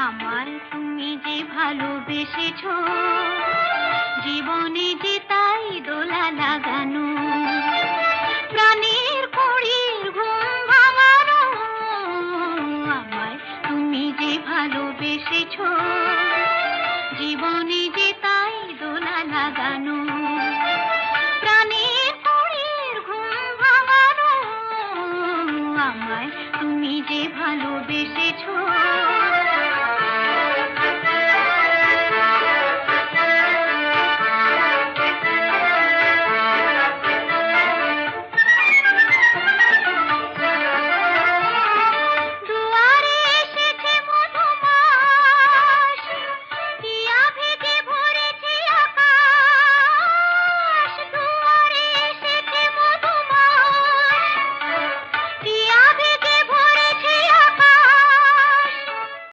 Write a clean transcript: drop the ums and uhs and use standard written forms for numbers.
আমায় তুমি যে ভালোবেসেছো, জীবনে যে তাই দোলা লাগানো, প্রাণের কড়ির ঘুম ভাঙানো। আমায় তুমি যে ভালোবেসেছো, জীবনে যে তাই দোলা লাগানো, প্রাণের কড়ির ঘুম ভাঙানো। আমায় তুমি যে ভালোবেসেছো।